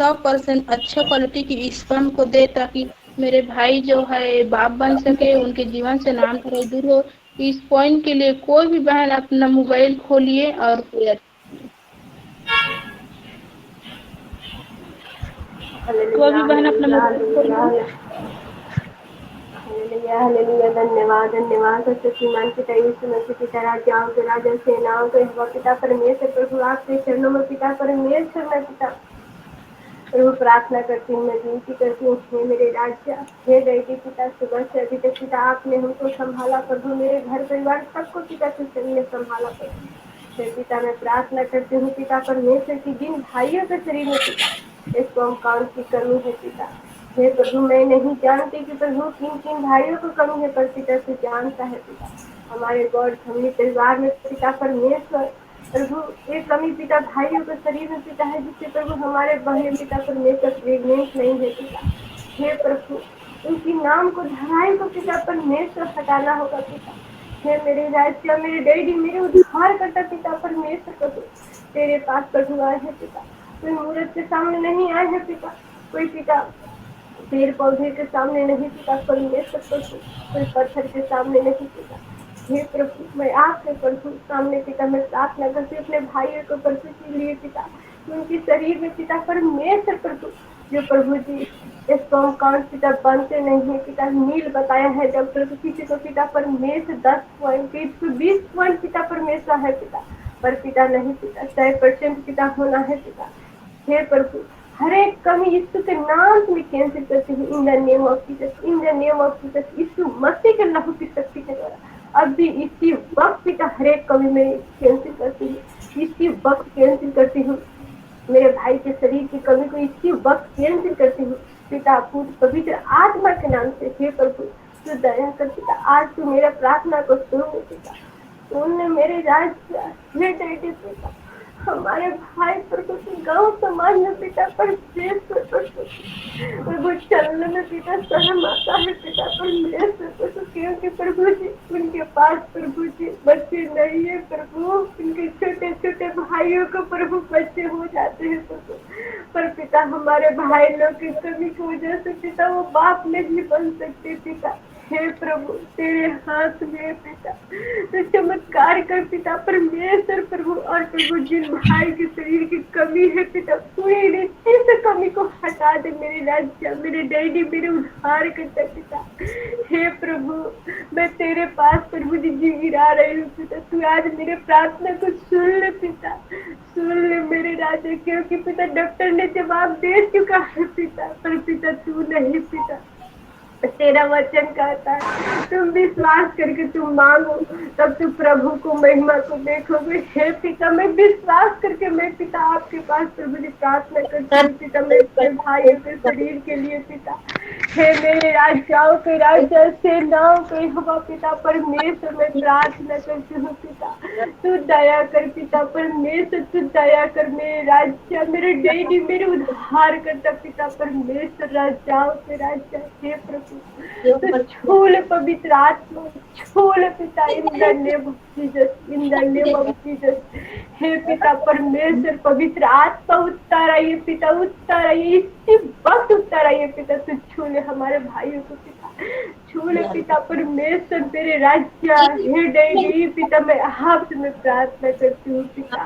100% अच्छे क्वालिटी की स्पर्म को दे, ताकि मेरे भाई जो है बाप बन सके, उनके जीवन से नाम खराब दूर हो। इस पॉइंट के लिए कोई भी बहन अपना मोबाइल खोलिए और कोई हालेलुया भी बहन अपना हालेलुया मोबाइल हालेलुया खोलिए। Hallelujah hallelujah. धन्यवाद धन्यवाद शक्तिमान पिता यीशु मसीह पिता, राजाओं के राजा, सेनाओं के यहोवा पिता परमेश्वर प्रभु, आपके चरणों में पिता परमेश्वर में पिता प्रभु प्रार्थना करती हूँ, मैं विनती करती हूँ, हे मेरे राजा, हे दैवी पिता, सुबह से अभी तक पिता आपने हमको संभाला प्रभु, मेरे घर परिवार सबको पिता तुमने ने संभाला प्रभु। हे पिता मैं प्रार्थना करती हूँ पिता परमेश्वर की, जिन भाइयों के शरीर में पिता इस काम की कमी है पिता, हे प्रभु मैं नहीं जानती कि प्रभु किन किन भाइयों को कमी है, पर पिता से जानता है पिता। हमारे गॉड फैमिली परिवार में पिता परमेश्वर प्रभु एक कमी पिता भाइयों के शरीर में पिता है, जिससे प्रभु हमारे बहन पिता परमेश्वर प्रेग्नेंट नहीं है पिता। हे प्रभु उनकी नाम को धराई को पिता परमेश्वर हटाना होगा पिता। हे मेरे राजा, मेरे डैडी, मेरे उद्धार करता पिता परमेश्वर प्रभु, तेरे पास प्रभु आए हैं पिता। कोई मूर्त के सामने नहीं आए हैं पिता, कोई पिता पेड़ पौधे के सामने नहीं पिता परमेश्वर प्रभु, कोई पत्थर के सामने नहीं पिता। हे प्रभु मैं आपके प्रभु सामने पिता मैं प्रार्थना करती हूँ अपने भाइयों को प्रभु के लिए पिता, उनके शरीर में पिता परमेश्वर प्रभु, जो प्रभु जी इस काउंट पिता बनते नहीं है पिता, नील बताया है डॉक्टर को, किसी को पिता परमेश्वर 10 पॉइंट 20 पॉइंट पिता परमेश्वर है पिता, पर पिता नहीं पिता 100% पिता होना है पिता। हे प्रभु हर एक कमी यीशु के नाम से मैं कैंसिल करती हूँ, in the name of Jesus, in the name of Jesus, Yeshu Masih के लहू की शक्ति के द्वारा अब भी इसी वक्त पिता हर एक कमी में कैंसिल करती हूँ, इसी वक्त कैंसिल करती हूँ, मेरे भाई के शरीर की कमी को इसी वक्त कैंसिल करती हूँ पिता, पवित्र आत्मा के नाम से। हे प्रभु तू दया कर पिता, आज तू मेरा प्रार्थना को सुन पिता, सुन मेरे राज्य हे डैडी पिता, हमारे भाई प्रभु गाँव समाज में पिता पर प्रभु चलने में पिता शर्म आता है पिता परमेश्वर, क्योंकि प्रभु जी उनके पास प्रभु जी बच्चे नहीं है प्रभु, उनके छोटे छोटे भाइयों को प्रभु बच्चे हो जाते हैं प्रभु, पर पिता हमारे भाई लोग की कमी की वजह से पिता वो बाप नहीं बन सकते पिता। हे प्रभु तेरे हाथ में पिता तो चमत्कार कर पिता परमेश्वर प्रभु, और प्रभु जिन भाई के शरीर की कमी है पिता पूरी रीति से कमी को हटा दे मेरे राज्य, मेरे डैडी, मेरे उद्धार करता पिता। हे प्रभु मैं तेरे पास प्रभु जी गिरा रही हूँ पिता, तू आज मेरे प्रार्थना को सुन ले पिता, सुन ले मेरे राजा, क्योंकि पिता डॉक्टर ने जवाब दे चुका है पिता, पर पिता तू नहीं पिता, तेरा वचन कहता है तुम विश्वास करके तुम मांगो तब तुम प्रभु को महिमा को देखोगे। हे पिता मैं विश्वास करके मैं पिता आपके पास प्रभु जी प्रार्थना करती हूँ पिता, मैं अपने भाइयों के शरीर के लिए पिता, हे मेरे राजाओं के राजा, सेनाओं के यहोवा पिता परमेश्वर मैं प्रार्थना करती हूँ पिता, तू दया कर पिता परमेश्वर, तू दया कर मेरे राजा, मेरे डैडी, मेरे उद्धार करता पिता परमेश्वर, राजाओं के राजा। हे प्रभु तो छूल पवित्र आत्मा, छूल पिता in the name of Jesus, in the name of Jesus. हे पिता परमेश्वर पवित्र आत्मा उतर आइए पिता, उतर आइए इसी वक्त, उतर आइए पिता, तो छूले हमारे भाइयों को पिता, छूले पिता परमेश्वर तेरे राज्य। हे डैडी पिता मैं आपसे मैं प्रार्थना करती हूँ पिता,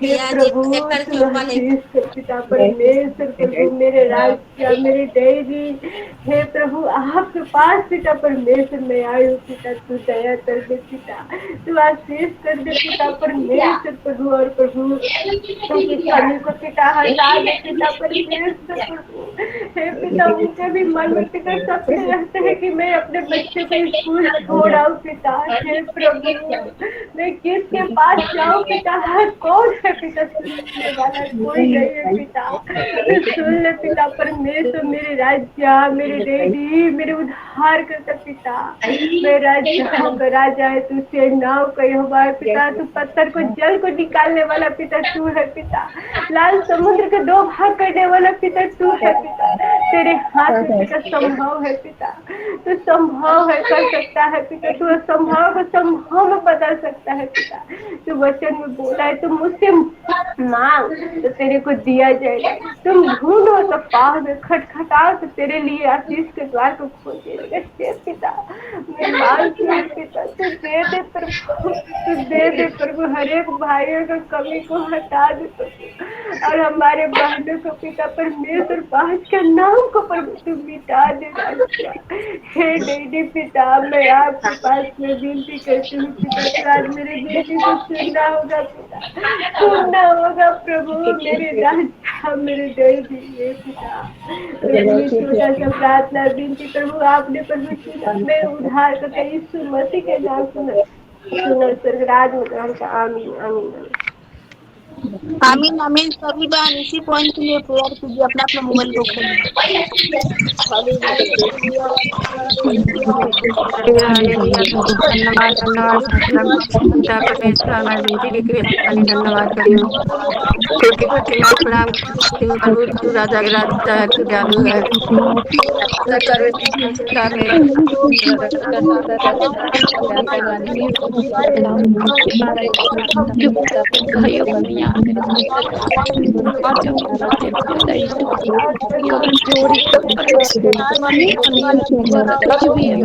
हे प्रभु तू आशीष कर पिता परमेश्वर प्रभु, मेरे राज्य, मेरे डैडी, हे प्रभु आपके पास पिता परमेश्वर मैं आई हूँ पिता, तू दया कर दे पिता, तू आशीष कर दे पिता परमेश्वर प्रभु, और प्रभु उनकी कमी को पिता हटा दे पिता परमेश्वर प्रभु। हे पिता उनके भी मन में पिता सबसे रहते हैं कि मैं अपने बच्चे को स्कूल छोड़ाऊं पिता, हे प्रभु मैं किसके पास जाऊं पिता, हर कौन है पिता सुनने वाला, कोई नहीं है पिता, तो सुन ले पिता परमेश्वर, मेरे राजा, मेरे डैडी, मेरे उद्धार करता पिता, मैं राजाओं का राजा है, तू सेनाओं का यहोवा है पिता, तू पत्थर को जल को निकालने वाला पिता तू है पिता, लाल समुद्र के 2 भाग करने वाला पिता तू है पिता, तेरे हाथ में पिता संभव है पिता, तू संभव है कर सकता है पिता, तू असंभव को संभव में बदल सकता है पिता, तू वचन में बोला है तू मुझसे मांग तो तेरे को दिया जाएगा, तुम ढूंढो तो पाओगे, खटखटाओ तो तेरे लिए आशीष के द्वार को खोल देगा। हे पिता मैं मांगती हूँ पिता, तू दे दे प्रभु, तू दे दे प्रभु, हर एक भाइयों का कमी को हटा दे प्रभु, और हमारे बहनों को पिता परमेश्वर पास का नाम को प्रभु तू मिटा दे राजा। हे डेडी पिता मैं आपके पास में विनती करती हूँ पिता, तो आज मेरे बेटी को सुनना होगा पिता, सुनना होगा प्रभु, मेरे राजा मेरे डेडी ये पिता। मेरी छोटा सा प्रार्थना विनती प्रभु आपने प्रभु सुना, मैं उद्धार करके यीशु मसीह के नाम सुना सुना स्वर्गराज में ग्रहण का। आमीन आमीन आमीन आमीन। सभी बहन इसी पॉइंट के लिए प्रेयर कीजिए, अपना अपना मोबाइल को धन्यवाद धन्यवाद पिता परमेश्वर, मैं विनती की धन्यवाद करती हूँ। कोटि कोटि लाख प्रणाम करती हूँ प्रभु, तू राजा के राजा है, तू दयालु है। भाइयों को नहीं आते कमजोरी कुछ भी है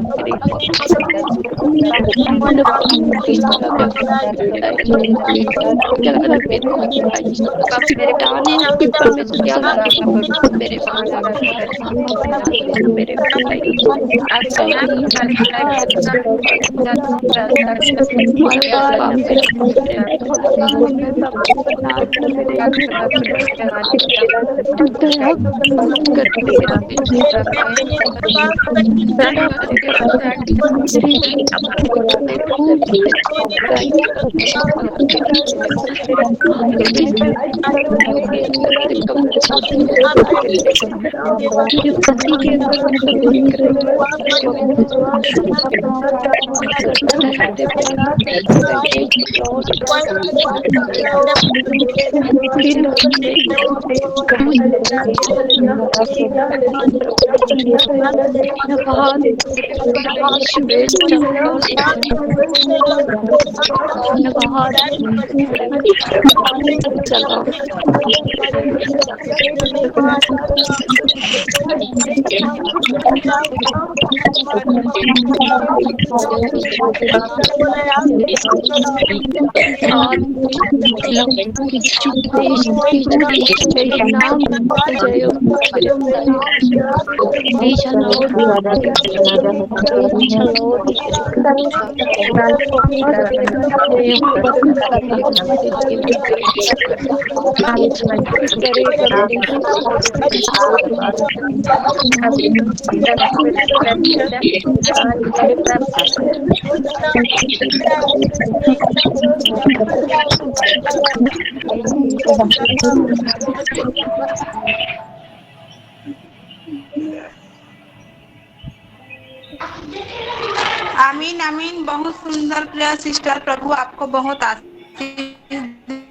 आमीन आमीन। बहुत सुंदर प्रेयर सिस्टर, प्रभु आपको बहुत आशीष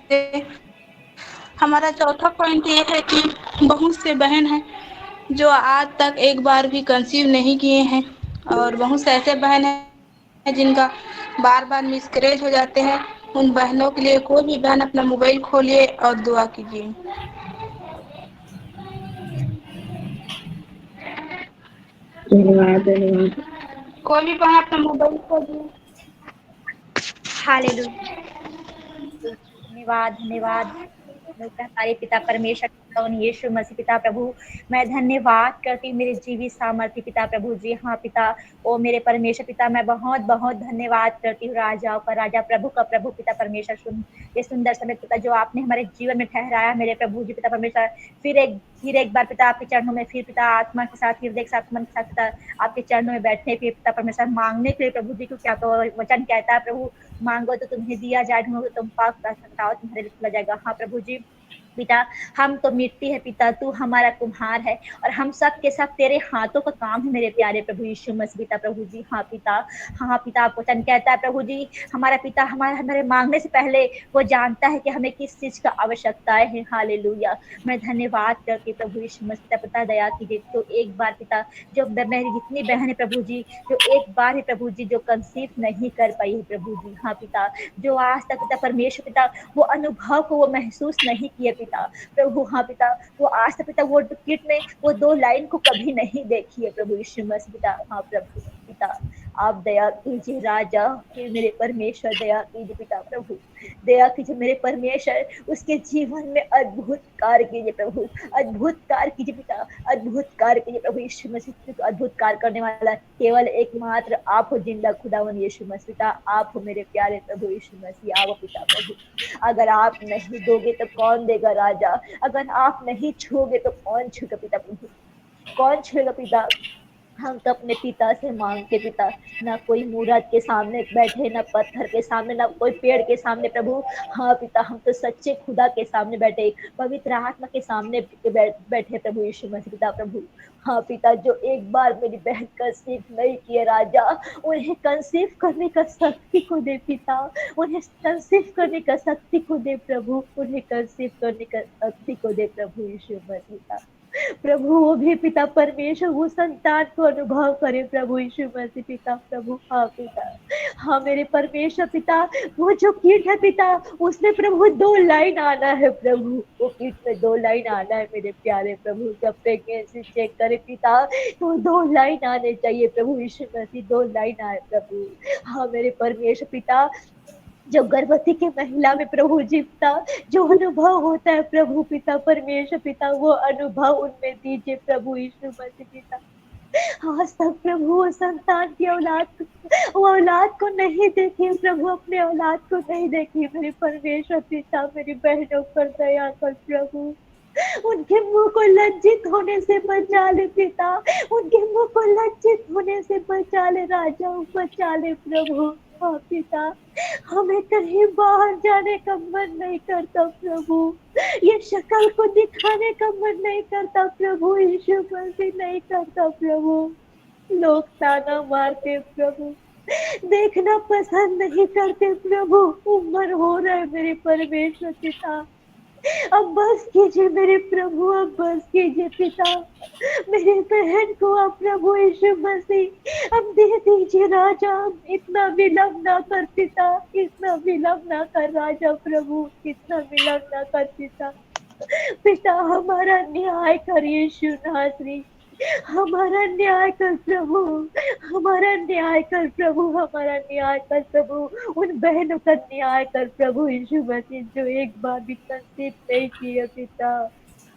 दे। हमारा चौथा पॉइंट ये है कि बहुत से बहन हैं जो आज तक एक बार भी कंसीव नहीं किए हैं, और बहुत से ऐसे बहन हैं जिनका बार बार मिसकैरेज हो जाते हैं। उन बहनों के लिए कोई भी बहन अपना मोबाइल खोलिए और दुआ कीजिए। धन्यवाद धन्यवाद। कोई भी बहन अपना मोबाइल खोलिए। हालेलुया, धन्यवाद धन्यवाद हमारे पिता परमेश्वर यीशु मसीह पिता प्रभु, मैं धन्यवाद करती हूँ मेरे जीवी सामर्थ्य पिता प्रभु जी। हाँ पिता, ओ मेरे परमेश्वर पिता, मैं बहुत बहुत धन्यवाद करती हूँ राजाओं का राजा, प्रभु का प्रभु पिता परमेश्वर। सुन ये सुंदर समय पिता जो आपने हमारे जीवन में ठहराया मेरे प्रभु जी पिता परमेश्वर, फिर एक बार पिता आपके चरणों में, फिर पिता आत्मा के साथ, हृदय के साथ, मन के साथ पिता आपके चरणों में बैठने फिर पिता परमेश्वर मांगने के लिए प्रभु जी को। क्या तो वचन कहता है प्रभु, मांगो तो तुम्हें दिया जाए, ढूंढो तो तुम पाओ, खटखटाओ तुम्हारे लिए खुला जाएगा। हाँ प्रभु जी पिता, हम तो मिट्टी है पिता, तू हमारा कुम्हार है, और हम सब के सब तेरे हाथों का काम है मेरे प्यारे प्रभु यीशु मसीह पिता प्रभु जी। हाँ पिता, हाँ पिता, आपको वचन कहता है प्रभु जी, हमारा पिता हमारे मांगने से पहले वो जानता है कि हमें किस चीज का आवश्यकताएं है। हालेलुया, मैं धन्यवाद करती प्रभु यीशु मसीह पिता, दया कीजिए। तो एक बार पिता, जो मेरी जितनी बहन है प्रभु जी, जो एक बार है प्रभु जी जो कंसीव नहीं कर पाई है प्रभु जी। हाँ पिता, जो आज तक पिता परमेश्वर पिता वो अनुभव को वो महसूस नहीं किए पिता प्रभु। हाँ पिता, वो आज तक पिता वो किट में वो 2 लाइन को कभी नहीं देखी है प्रभु यीशु मसीह पिता। हाँ प्रभु पिता, आप दया कीजिए राजा, कि मेरे परमेश्वर दया कीजिए पिता प्रभु, दया कीजिए मेरे परमेश्वर, उसके जीवन में अद्भुत कार्य कीजिए प्रभु, अद्भुत कार्य कीजिए पिता, अद्भुत कार्य कीजिए प्रभु यीशु मसीह। अद्भुत कार्य करने वाला केवल एकमात्र आप हो, जिंदा खुदावन यीशु मसीह पिता। आप हो मेरे प्यारे प्रभु यीशु मसीह, आप पिता प्रभु। अगर आप नहीं दोगे तो कौन देगा राजा, अगर आप नहीं छूओगे तो कौन छूएगा पिता प्रभु, कौन छूएगा पिता। हम तो अपने पिता से मांगते पिता, ना कोई मूरत के सामने बैठे, ना पत्थर के सामने, ना कोई पेड़ के सामने प्रभु। हाँ पिता, हम तो सच्चे खुदा के सामने बैठे, पवित्र आत्मा के सामने बैठे प्रभु यीशु मसीह पिता प्रभु। हाँ पिता, जो एक बार मेरी बहन कंसीव नहीं किए राजा, उन्हें कंसीव करने का शक्ति को दे पिता, उन्हें कंसीव करने का शक्ति को दे प्रभु, उन्हें कंसीव करने का शक्ति को दे प्रभु यीशु मसीह पिता प्रभु। वो भी पिता परमेश्वर वो संतान को अनुभव करे प्रभु यीशु मसीह पिता प्रभु। हाँ पिता, हाँ मेरे परमेश्वर पिता, वो जो कीट है पिता, उसमें प्रभु 2 लाइन आना है प्रभु, वो कीट में 2 लाइन आना है मेरे प्यारे प्रभु। जब प्रेगनेंसी चेक करे पिता, तो 2 लाइन आने चाहिए प्रभु यीशु मसीह, 2 लाइन आए प्रभु। हाँ मेरे परमेश्वर पिता, जो गर्भवती के महिला में प्रभु जीवता जो अनुभव होता है प्रभु पिता परमेश्वर पिता, वो अनुभव उनमें दीजिए प्रभु यीशु मसीह पिता। आज तक प्रभु वो संतान की औलाद वो औलाद को नहीं देखी प्रभु, अपने औलाद को नहीं देखी मेरे परमेश्वर पिता। मेरी बहनों पर दया कर प्रभु, उनके मुंह को लज्जित होने से बचा ले पिता, उनके मुंह को लज्जित होने से बचा ले राजा, बचा ले प्रभु। हाँ पिता, हमें कहीं बाहर जाने का मन नहीं करता प्रभु, ये शक्ल को दिखाने का मन नहीं करता प्रभु यीशु मसीह, नहीं करता प्रभु। लोग ताना मारते प्रभु, देखना पसंद नहीं करते प्रभु। उम्र हो रहा है मेरे परमेश्वर पिता, अब बस कीजिए मेरे प्रभु, अब बस कीजिए पिता। मेरे बहन को आप प्रभु यीशु मसीह अब दे दीजिए राजा, इतना विलम्ब ना कर पिता, इतना विलम्ब ना कर राजा प्रभु, इतना विलम्ब ना कर पिता। पिता हमारा न्याय कर यीशु नासरी, हमारा न्याय कर प्रभु, हमारा न्याय कर प्रभु, हमारा न्याय कर प्रभु। उन बहनों का न्याय कर प्रभु यीशु मसीह, जो एक बार भी कंसीव नहीं किया पिता।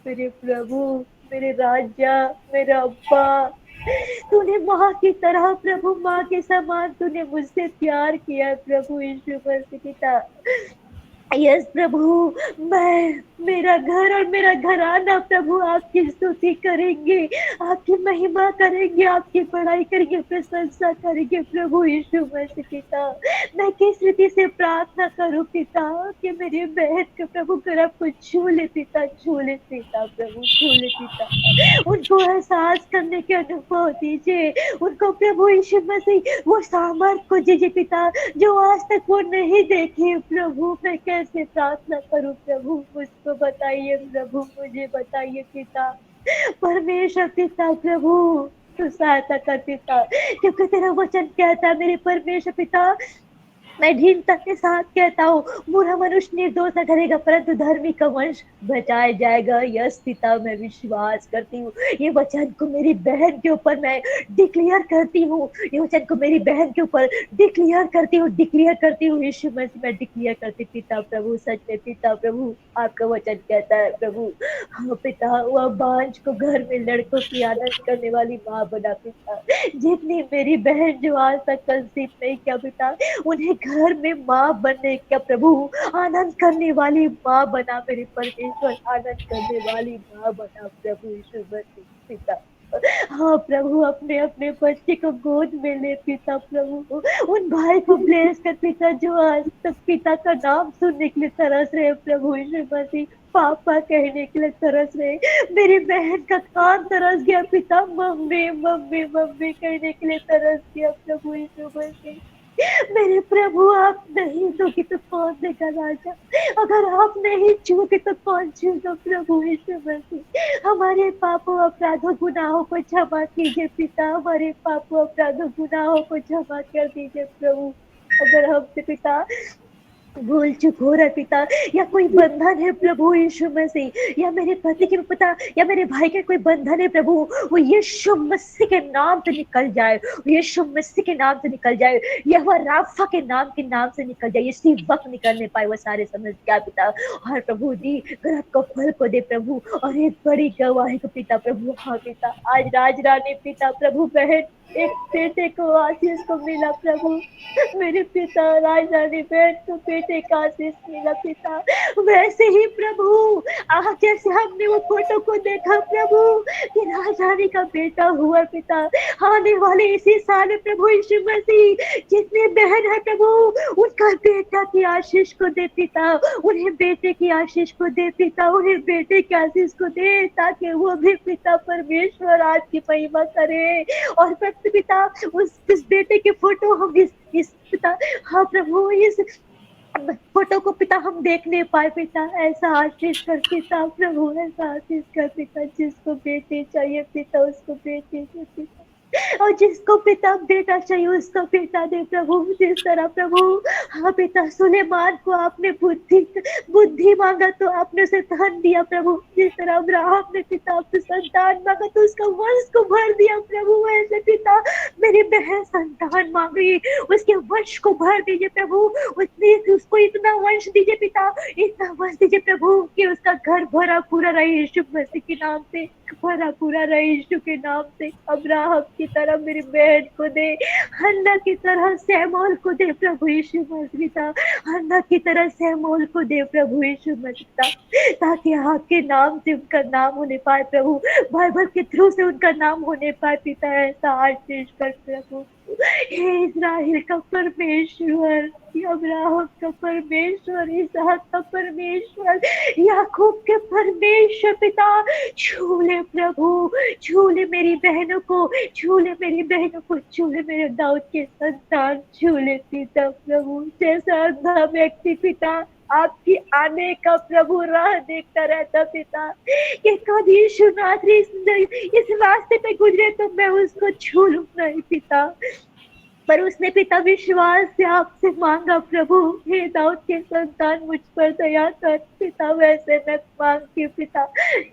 मेरे प्रभु, मेरे राजा, मेरा अब्बा, तूने माँ की तरह प्रभु, माँ के समान तूने मुझसे प्यार किया प्रभु यीशु मसीह पिता। यस प्रभु, मैं, मेरा घर और मेरा घराना प्रभु आपकी स्तुति करेंगे, आपकी महिमा करेंगे, आपकी बड़ाई करेंगे, प्रशंसा करेंगे प्रभु यीशु मसीह पिता। मैं किस रीति से प्रार्थना करूं पिता, कि मेरे बहन के प्रभु गर्भ को छू ले पिता, छू ले पिता प्रभु, छू ले पिता। उनको एहसास करने के अनुभव दीजिए, उनको प्रभु यीशु मसीह वो सामर्थ को दीजिए पिता, जो आज तक वो नहीं देखे प्रभु। मैं कैसे प्रार्थना करूं प्रभु, मुझको बताइए प्रभु, मुझे बताइए पिता परमेश्वर पिता प्रभु, तू सहायता कर पिता, क्योंकि तेरा वचन कहता है मेरे परमेश्वर पिता, मैं दीनता के साथ कहता हूँ, बुरा मनुष्य निर्दोष न ठहरेगा, परंतु धर्मी का वंश बचाया जाएगा। यस पिता, मैं विश्वास करती हूँ, ये वचन को मेरी बहन के ऊपर मैं डिक्लेयर करती हूँ, ये वचन को मेरी बहन के ऊपर डिक्लेयर करती हूँ, डिक्लेयर करती हूँ यीशु मसीह, मैं डिक्लेयर करती पिता प्रभु। सच में पिता प्रभु, आपका वचन कहता है प्रभु, हाँ पिता, वह बांझ को घर में लड़कों की आदत करने वाली माँ बना पिता। जितनी मेरी बहन जो आज तक कंसीव नहीं किया पिता, उन्हें घर में माँ बनने का प्रभु, आनंद करने वाली माँ बना मेरे परमेश्वर, आनंद करने वाली माँ बना प्रभु यीशु मसीह पिता। हाँ प्रभु, अपने अपने बच्चे को गोद में ले पिता प्रभु, उन भाई को ब्लेस कर पिता, जो आज तक पिता का नाम सुनने के लिए तरस रहे प्रभु यीशु मसीह, पापा कहने के लिए तरस रहे। मेरी बहन का कान तरस गया पिता, मम्मी मम्मी मम्मी कहने के लिए तरस गया प्रभु यीशु मसीह। मेरे प्रभु, आप नहीं दोगे तो कौन देगा राजा, अगर आप नहीं छूते तो कौन छूगा प्रभु यीशु मसीह। हमारे पापों अपराधों गुनाहों को क्षमा कीजिए पिता, हमारे पापों अपराधों गुनाहों को क्षमा कर दीजिए प्रभु। अगर हमसे पिता भूल चूक हो रहा है पिता, या कोई बंधन है प्रभु यीशु मसीह, या मेरे पति के पिता या मेरे भाई के कोई बंधन है प्रभु, वो यीशु मसीह के नाम से निकल जाए, यीशु मसीह के नाम से निकल जाए, यहोवा राफा के नाम से निकल जाए, इसी वक्त निकल नहीं पाए वो सारे समझ क्या पिता। और प्रभु जी ग्रह को फल को दे प्रभु, और एक बड़ी गवाही को पिता प्रभु। हाँ पिता, आज राज रानी पिता प्रभु बहन एक बेटे को आशीष को मिला प्रभु, मेरे पिता राजधानी बहन को बेटे का आशीष मिला पिता। वैसे ही प्रभु आज जैसे हमने वो फोटो को देखा प्रभु कि राजधानी का बेटा हुआ पिता, आने वाले इसी साल में प्रभु यीशु मसीह जितने बहन है प्रभु उनका बेटा की आशीष को दे पिता, उन्हें बेटे की आशीष को दे पिता, उन्हें बेटे की आशीष को दे, ताकि वो भी पिता परमेश्वर आज की महिमा करे। और पिता उस बेटे के फोटो हम इस पिता, हाँ प्रभु इस फोटो को पिता हम देख नहीं पाए पिता, ऐसा आशीष कर पिता प्रभु, ऐसा आशीष कर पिता, जिसको बेटे चाहिए पिता उसको बेटे दे पिता, और जिसको पिता बेटा चाहिए उसको बेटा दे प्रभु। जिस तरह प्रभु हाँ पिता सुलेमान को आपने बुद्धि मांगा तो आपने उसे धन दिया प्रभु, जिस तरह अब्राहम ने पिता आपसे संतान मांगा तो उसका वंश को भर दिया प्रभु, ऐसे पिता मेरी बहन संतान मांग रही उसके वंश को भर दीजिए प्रभु, उसको इतना वंश दीजिए पिता, इतना वंश दीजिए प्रभु कि उसका घर भरा पूरा रहे यीशु मसीह के नाम से, भरा पूरा रहे यीशु के नाम से। अब्राहम की तरह मेरी बहन को दे, हन्ना की तरह सैमोल को दे प्रभु यीशु मसीह, हन्ना की तरह सैमोल को दे प्रभु यीशु मसीह, ताकि आपके नाम से उनका नाम होने पाए प्रभु, बाइबल के थ्रू से उनका नाम होने पाए पिता, ऐसा आशीष कर प्रभु। हे इस्राएल का परमेश्वर, अब्राहम का परमेश्वर, इसहाक का परमेश्वर, याकूब के परमेश्वर पिता, छू ले प्रभु, छू ले मेरी बहनों को, छू ले मेरी बहनों को, छू ले मेरे दाऊद के संतान, छू ले पिता प्रभु। जैसा अंधा व्यक्ति पिता आपकी आने का प्रभु राह देखता रहता पिता, कि कब यीशु नासरी इस रास्ते पे गुजरे तो मैं उसको छू लूं नहीं पिता, पर उसने पिता विश्वास से आपसे मांगा प्रभु, हे दाऊद के संतान मुझ पर दया कर पिता, वैसे मैं मांगती हूँ पिता,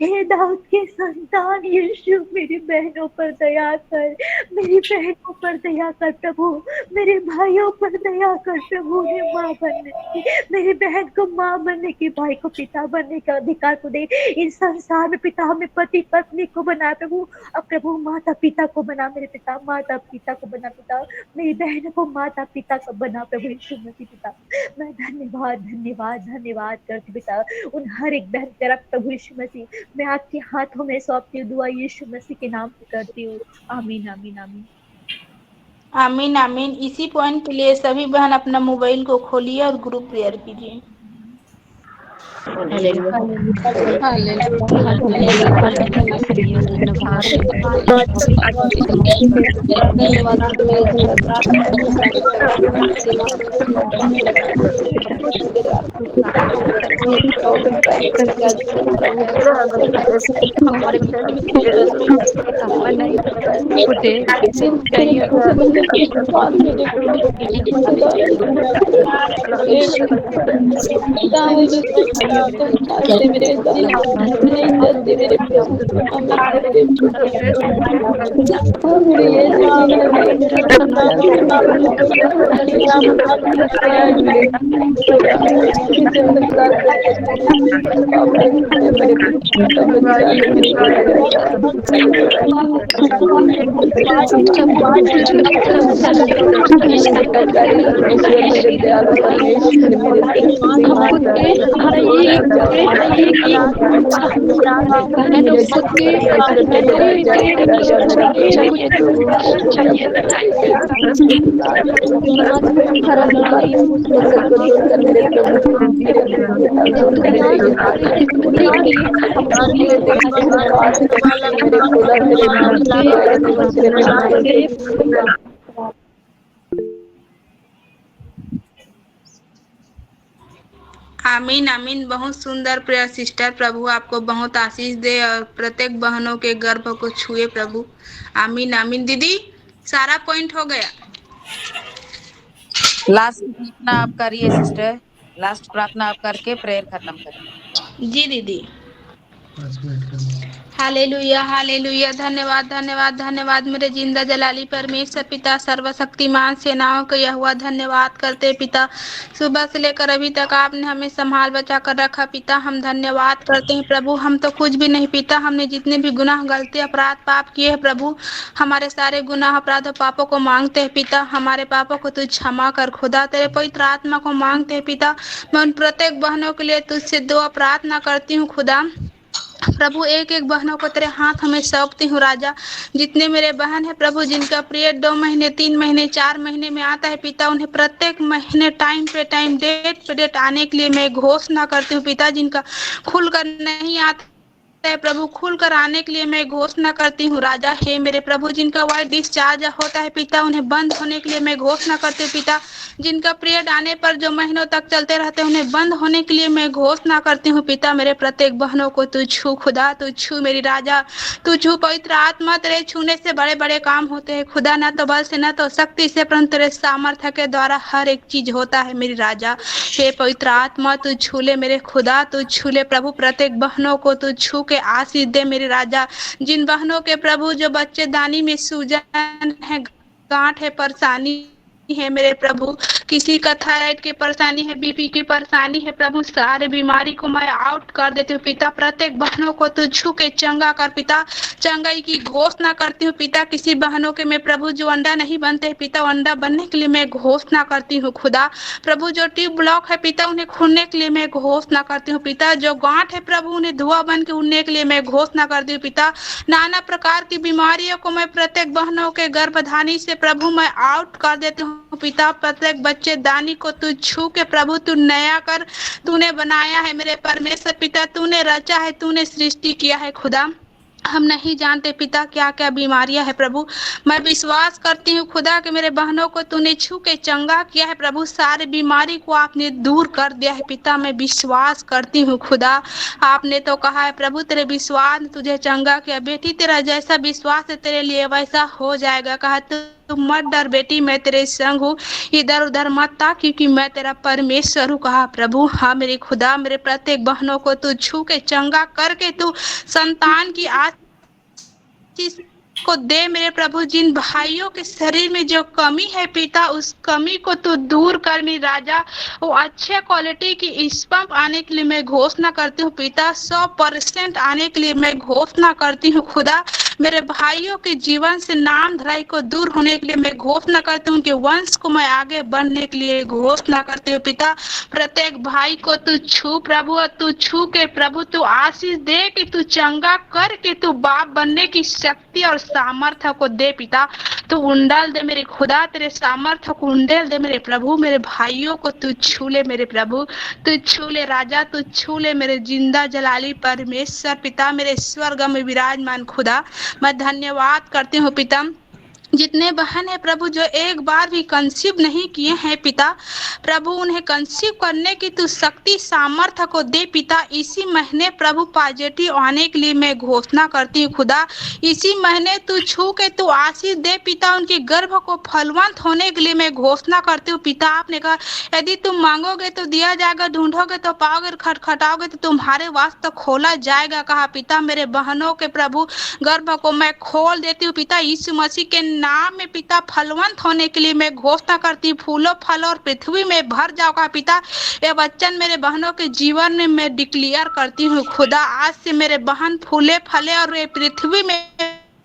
हे दाऊद के संतान यीशु मेरी बहनों पर दया कर, मेरी बहनों पर दया कर प्रभु, मेरे भाइयों पर दया कर प्रभु, उन्हें माँ बनने की, मेरी बहन को माँ बनने की, भाई को पिता बनने का अधिकार को दे। इस संसार में पिता हमें पति पत्नी को बना प्रभु, अब प्रभु माता पिता को बना मेरे पिता, माता पिता को बना पिता, मेरी बहन को माता पिता का बना प्रभु यीशु मसीह पिता। मैं धन्यवाद धन्यवाद धन्यवाद करती पिता उन हर एक बहन का रक्त प्रभु यीशु मसीह, मैं आपके हाथों में सौंपती हूँ, दुआ यीशु मसीह के नाम से करती हूँ, आमीन आमीन आमीन आमीन आमीन। इसी पॉइंट के लिए सभी बहन अपना मोबाइल को खोलिए और ग्रुप प्रेयर कीजिए। आमीन आमीन। बहुत सुंदर प्रेयर सिस्टर, प्रभु आपको बहुत आशीष दे और प्रत्येक बहनों के गर्भ को छुए प्रभु। आमीन आमीन। दीदी सारा पॉइंट हो गया? लास्ट आप करिए सिस्टर। लास्ट प्रार्थना आप करके प्रेयर खत्म करें। जी दीदी। Hallelujah hallelujah. धन्यवाद धन्यवाद धन्यवाद मेरे जिंदा जलाली परमेश्वर पिता सर्वशक्तिमान सेनाओं का यहोवा धन्यवाद करते पिता। सुबह से लेकर अभी तक आपने हमें संभाल बचा कर रखा पिता। हम धन्यवाद करते हैं प्रभु। हम तो कुछ भी नहीं पिता। हमने जितने भी गुनाह गलती अपराध पाप किए हैं प्रभु, हमारे सारे गुनाह अपराध और पापों को मांगते हैं पिता। हमारे पापों को तू क्षमा कर खुदा। तेरे पवित्र आत्मा को मांगते हैं पिता। मैं उन प्रत्येक बहनों के लिए तुझसे दुआ प्रार्थना करती हूँ खुदा। प्रभु एक एक बहनों को तेरे हाथ हमें सौंपती हूँ राजा। जितने मेरे बहन है प्रभु, जिनका पीरियड 2 महीने 3 महीने 4 महीने में आता है पिता, उन्हें प्रत्येक महीने टाइम पे टाइम डेट पे डेट आने के लिए मैं घोषणा करती हूँ पिता। जिनका खुलकर नहीं आता है प्रभु, खुलकर आने के लिए मैं घोषणा करती हूँ राजा। हे मेरे प्रभु, जिनका वाइट डिस्चार्ज होता है पिता, उन्हें बंद होने के लिए मैं घोषणा करती हूँ पिता। जिनका पीरियड आने पर जो महीनों तक चलते रहते हैं, उन्हें बंद होने के लिए मैं घोषणा करती हूँ पिता। मेरे प्रत्येक बहनों को तू छू खुदा, तू छू मेरी राजा, तू छू पवित्र आत्मा। तेरे छूने से बड़े बड़े काम होते हैं खुदा। न तो बल से न तो शक्ति से, परंतु तेरे सामर्थ्य के द्वारा हर एक चीज होता है मेरी राजा। हे पवित्र आत्मा तू छू ले मेरे खुदा, तू छू ले प्रभु। प्रत्येक बहनों को तू छू के आशीष दे मेरे राजा। जिन बहनों के प्रभु जो बच्चेदानी में सूजन है, गांठ है, परेशानी है मेरे प्रभु, किसी का थायराइड की परेशानी है, बीपी की परेशानी है प्रभु, सारे बीमारी को मैं आउट कर देती हूँ पिता। प्रत्येक बहनों को तू छू के चंगा कर पिता। चंगाई की घोषणा करती हूँ पिता। किसी बहनों के मैं प्रभु जो अंडा नहीं बनते पिता, अंडा बनने के लिए मैं घोषणा करती हूँ खुदा। प्रभु जो ट्यूब ब्लॉक है पिता, उन्हें खुलने के लिए मैं घोषणा करती हूँ पिता। जो गांठ है प्रभु, उन्हें धुआं बन के उड़ने के लिए मैं घोषणा करती हूँ पिता। नाना प्रकार की बीमारियों को मैं प्रत्येक बहनों के गर्भधानी से प्रभु मैं आउट कर देती हूँ पिता। प्रत्येक बच्चे दानी को तू छू के प्रभु तू नया कर। तूने बनाया है मेरे परमेश्वर पिता, तूने रचा है, तूने सृष्टि किया है खुदा। हम नहीं जानते पिता क्या क्या बीमारियां है प्रभु। मैं विश्वास करती हूँ खुदा कि मेरे बहनों को तूने छू के चंगा किया है प्रभु। सारे बीमारी को आपने दूर कर दिया है पिता। मैं विश्वास करती हूँ खुदा। आपने तो कहा है प्रभु, तेरे विश्वास ने तुझे चंगा किया। बेटी तेरा जैसा विश्वास है तेरे लिए वैसा हो जाएगा। कहा तू मत डर बेटी, मैं तेरे संग हूँ, इधर उधर मत ता, क्योंकि मैं तेरा परमेश्वर हूँ। कहा प्रभु। हाँ मेरे खुदा, मेरे प्रत्येक बहनों को तू छू के चंगा करके तू संतान की आशीष को दे मेरे प्रभु। जिन भाइयों के शरीर में जो कमी है पिता, उस कमी को तू दूर कर मेरी राजा। वो अच्छे क्वालिटी की स्पर्म आने के लिए मैं घोषणा करती हूँ पिता। 100% आने के लिए मैं घोषणा करती हूँ खुदा। मेरे भाइयों के जीवन से नाम धराई को दूर होने के लिए मैं घोषणा करती हूँ कि वंश को मैं आगे बढ़ने के लिए घोषणा करती हूँ पिता। प्रत्येक भाई को तू छू प्रभु, और तू छू के प्रभु तू आशीष दे कि तू चंगा कर के तू बाप बनने की शक्ति और सामर्थ्य को दे पिता। तू उंडल दे मेरे खुदा, तेरे सामर्थ्य को उंडेल दे मेरे प्रभु। मेरे भाइयों को तू छू ले मेरे प्रभु, तू छू ले राजा, तू छू ले मेरे जिंदा जलाली परमेश्वर पिता। मेरे स्वर्ग में विराजमान खुदा, मैं धन्यवाद करती हूँ पिता। जितने बहन है प्रभु जो एक बार भी कंसीव नहीं किए हैं पिता, प्रभु उन्हें कंसीव करने की तू शक्ति सामर्थ्य को दे पिता। इसी महीने प्रभु पॉजिटिव आने के लिए मैं घोषणा करती हूँ खुदा। इसी महीने तू छू के तू आशीष दे पिता। उनके गर्भ को फलवंत होने के लिए मैं घोषणा करती हूँ पिता। आपने कहा यदि तुम मांगोगे तो दिया जाएगा, ढूंढोगे तो पाओगे, खटखटाओगे तो तुम्हारे वास्ते खोला जाएगा। कहा पिता। मेरे बहनों के प्रभु गर्भ को मैं खोल देती हूँ पिता। यीशु मसीह के नाम में पिता। फलवंत होने के लिए मैं घोषणा करती हूँ, फूलों फल और पृथ्वी में भर जाओगा पिता। ये वचन मेरे बहनों के जीवन में मैं डिक्लेयर करती हूँ खुदा। आज से मेरे बहन फूले फले और ये पृथ्वी में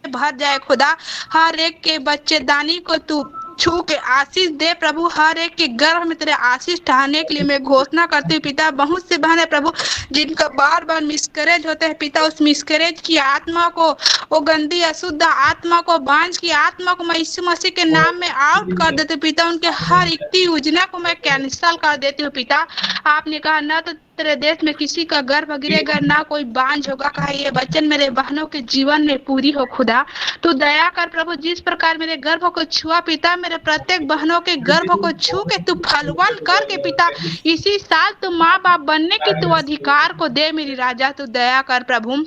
भर जाए खुदा। हर एक के बच्चेदानी को तू छू के आशीष दे प्रभु। हर एक के गर्भ में तेरे आशीष ठहरने के लिए मैं घोषणा करती हूँ पिता। बहुत से बहन है प्रभु जिनका बार बार मिसकरेज होता है पिता। उस मिसकरेज की आत्मा को, वो गंदी अशुद्ध आत्मा को, बांझ की आत्मा को मैं यीशु मसीह के नाम में आउट कर देती हूँ पिता। उनके हर इक्ति योजना को मैं कैंसल कर देती हूँ पिता। आपने कहा न तो तेरे देश में किसी का गर्भ गिरेगा, ना कोई बांझ होगा, कहा ये वचन मेरे बहनों के जीवन में पूरी हो खुदा। तू दया कर प्रभु, जिस प्रकार मेरे गर्भ को छुआ पिता, मेरे प्रत्येक बहनों के गर्भ को छू के तू फलवन करके पिता, इसी साल तू माँ बाप बनने की तू अधिकार को दे मेरी राजा। तू दया कर प्रभु,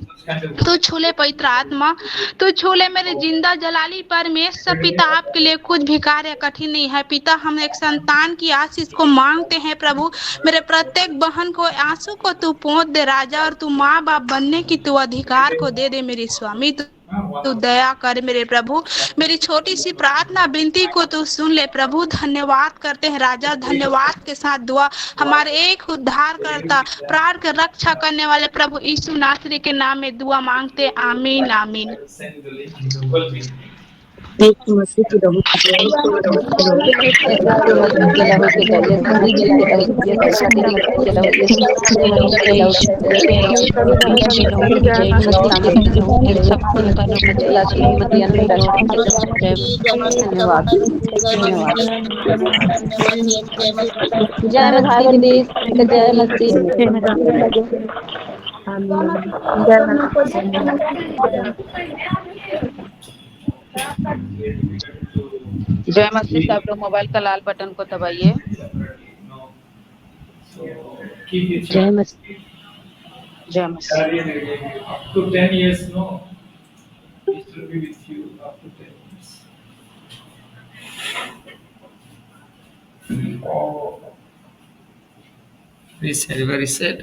तू छूले पवित्र आत्मा, तू छूले मेरे जिंदा जलाली परमेश्वर पिता। आपके लिए कुछ भी कार्य कठिन नहीं है पिता। हम एक संतान की आशीष को मांगते हैं प्रभु, मेरे प्रत्येक बहन को आंसू को तू पोंछ दे राजा, और तू माँ बाप बनने की तू अधिकार को दे दे मेरी स्वामी। तू दया कर मेरे प्रभु, मेरी छोटी सी प्रार्थना विनती को तू सुन ले प्रभु। धन्यवाद करते हैं राजा, धन्यवाद के साथ दुआ हमारे एक उद्धार करता, प्राण के रक्षा करने वाले प्रभु यीशु नासरी के नाम में दुआ मांगते, आमीन आमीन। जय मसीह दी, जय मसीह। जय मसीह। सब लोग मोबाइल का लाल बटन को दबाइए। जय मसीह। जय मसीह। Up to 10 years, no? It will be with you up to 10 years. Oh. Very sad, very sad.